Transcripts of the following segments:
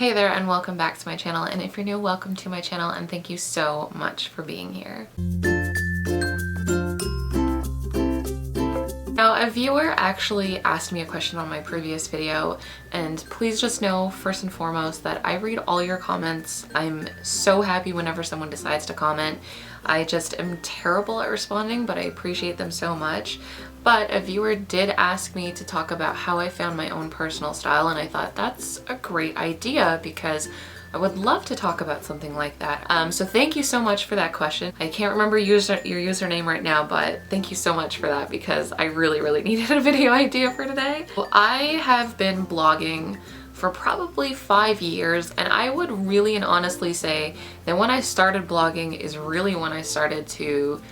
Hey there and welcome back to my channel, and if you're new, welcome to my channel and thank you so much for being here. Now, a viewer actually asked me a question on my previous video, and please just know first and foremost that I read all your comments. I'm so happy whenever someone decides to comment. I just am terrible at responding, but I appreciate them so much. But a viewer did ask me to talk about how I found my own personal style, and I thought that's a great idea because I would love to talk about something like that. So thank you so much for that question. I can't remember your username right now, but thank you so much for that because I really needed a video idea for today. Well, I have been blogging for probably 5 years, and I would really and honestly say that when I started blogging is really when I started to,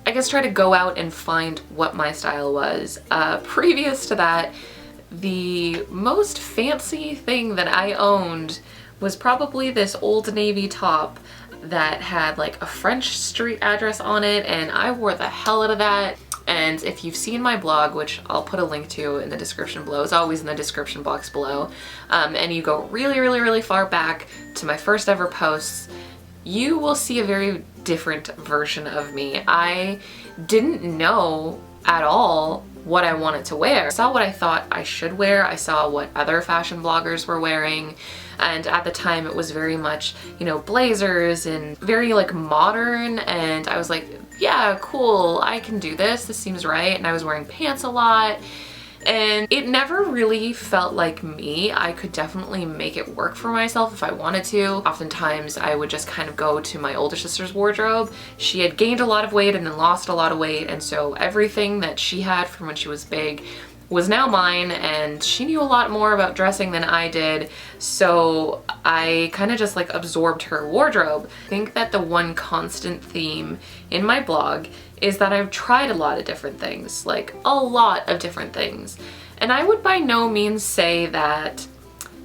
I guess, try to go out and find what my style was. Previous to that, the most fancy thing that I owned was probably this Old Navy top that had like a French street address on it, and I wore the hell out of that. And if you've seen my blog, which I'll put a link to in the description below, it's always in the description box below, and you go really far back to my first ever posts, you will see a very different version of me. I didn't know at all what I wanted to wear. I saw what I thought I should wear. I saw what other fashion bloggers were wearing. And at the time it was very much, you know, blazers and very like modern. And I was like, yeah, cool, I can do this. This seems right. And I was wearing pants a lot. And it never really felt like me. I could definitely make it work for myself if I wanted to. Oftentimes I would just kind of go to my older sister's wardrobe. She had gained a lot of weight and then lost a lot of weight, and so everything that she had from when she was big was now mine, and she knew a lot more about dressing than I did, so I kind of just like absorbed her wardrobe. I think that the one constant theme in my blog is that I've tried a lot of different things, like a lot of different things, and I would by no means say that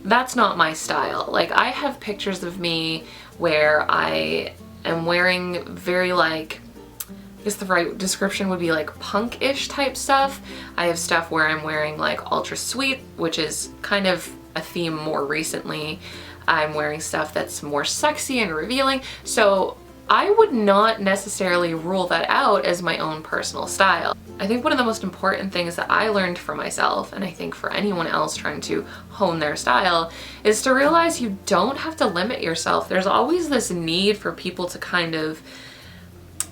that's not my style. Like, I have pictures of me where I am wearing very like, I guess the right description would be like punk-ish type stuff. I have stuff where I'm wearing like ultra sweet, which is kind of a theme more recently. I'm wearing stuff that's more sexy and revealing. So I would not necessarily rule that out as my own personal style. I think one of the most important things that I learned for myself, and I think for anyone else trying to hone their style, is to realize you don't have to limit yourself. There's always this need for people to kind of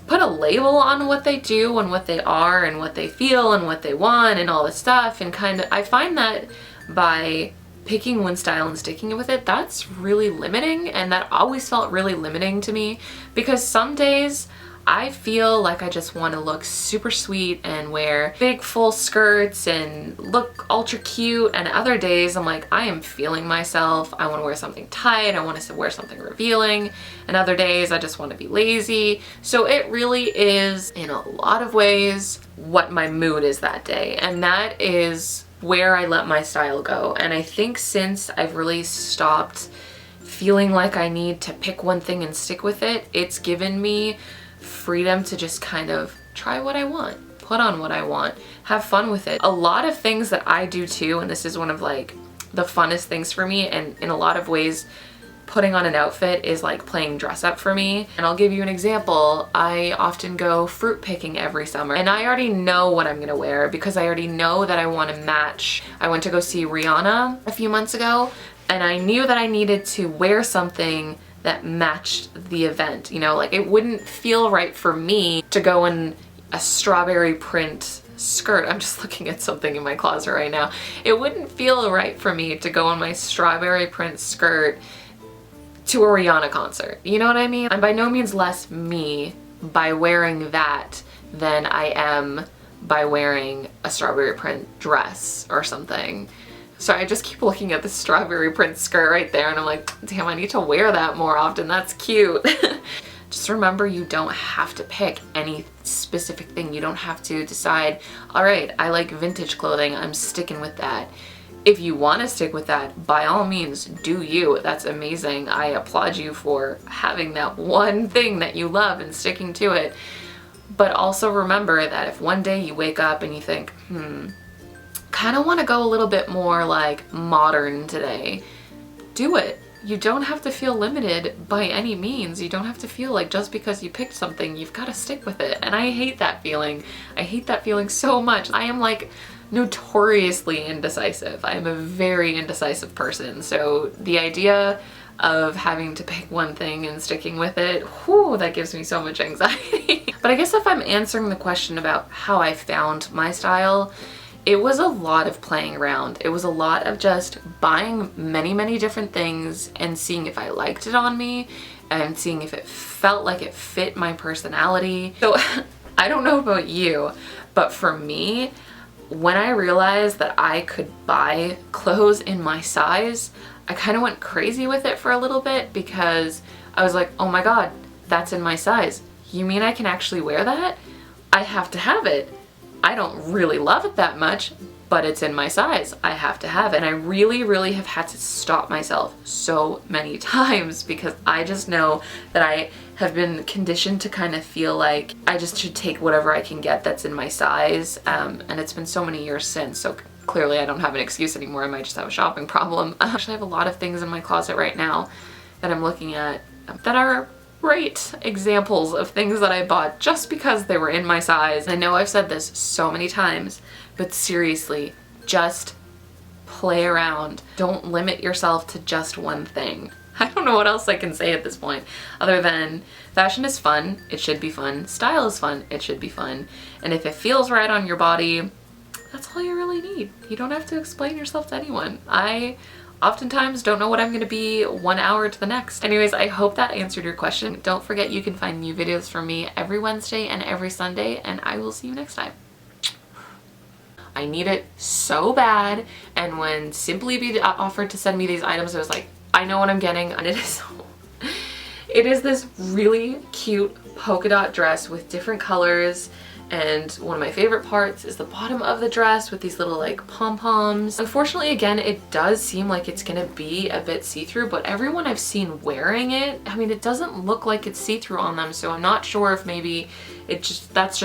put a label on what they do and what they are and what they feel and what they want and all this stuff, and kind of, I find that by picking one style and sticking with it, that's really limiting, and that always felt really limiting to me because some days I feel like I just want to look super sweet and wear big full skirts and look ultra cute, and other days I'm like, I am feeling myself, I want to wear something tight, I want to wear something revealing, and other days I just want to be lazy. So it really is, in a lot of ways, what my mood is that day, and that is where I let my style go. And I think since I've really stopped feeling like I need to pick one thing and stick with it, it's given me freedom to just kind of try what I want, put on what I want, have fun with it. A lot of things that I do too, and this is one of like the funnest things for me, and in a lot of ways putting on an outfit is like playing dress up for me. And I'll give you an example. I often go fruit picking every summer, and I already know what I'm gonna wear because I already know that I want to match. I went to go see Rihanna a few months ago, and I knew that I needed to wear something that matched the event. You know, like it wouldn't feel right for me to go in a strawberry print skirt. I'm just looking at something in my closet right now. It wouldn't feel right for me to go in my strawberry print skirt to a Rihanna concert. You know what I mean? I'm by no means less me by wearing that than I am by wearing a strawberry print dress or something. So I just keep looking at the strawberry print skirt right there, and I'm like, damn, I need to wear that more often. That's cute. Just remember, you don't have to pick any specific thing. You don't have to decide, all right, I like vintage clothing, I'm sticking with that. If you want to stick with that, by all means, do you. That's amazing. I applaud you for having that one thing that you love and sticking to it. But also remember that if one day you wake up and you think, kind of want to go a little bit more like modern today, do it. you don't have to feel limited by any means. You don't have to feel like just because you picked something, you've got to stick with it. And I hate that feeling. I hate that feeling so much. I am like notoriously indecisive. I am a very indecisive person. So the idea of having to pick one thing and sticking with it, whew, that gives me so much anxiety. But I guess if I'm answering the question about how I found my style, it was a lot of playing around. It was a lot of just buying many different things and seeing if I liked it on me and seeing if it felt like it fit my personality. So I don't know about you, but for me, when I realized that I could buy clothes in my size, I kind of went crazy with it for a little bit because I was like, oh my God, that's in my size. You mean I can actually wear that? I have to have it. I don't really love it that much, but it's in my size. I have to have it. And I really have had to stop myself so many times because I just know that I have been conditioned to kind of feel like I just should take whatever I can get that's in my size. And it's been so many years since, so clearly I don't have an excuse anymore. I might just have a shopping problem. I actually have a lot of things in my closet right now that I'm looking at that are great examples of things that I bought just because they were in my size. I know I've said this so many times, but seriously, just play around. Don't limit yourself to just one thing. I don't know what else I can say at this point other than fashion is fun. It should be fun. Style is fun. It should be fun. And if it feels right on your body, that's all you really need. You don't have to explain yourself to anyone. I oftentimes don't know what I'm gonna be 1 hour to the next. Anyways, I hope that answered your question. Don't forget you can find new videos from me every Wednesday and every Sunday, and I will see you next time. I need it so bad, and when Simply Be offered to send me these items, I was like, I know what I'm getting, and it is this really cute polka dot dress with different colors. And one of my favorite parts is the bottom of the dress with these little like pom-poms. Unfortunately, again, it does seem like it's gonna be a bit see-through, but everyone I've seen wearing it, I mean, it doesn't look like it's see-through on them, so I'm not sure if maybe that's just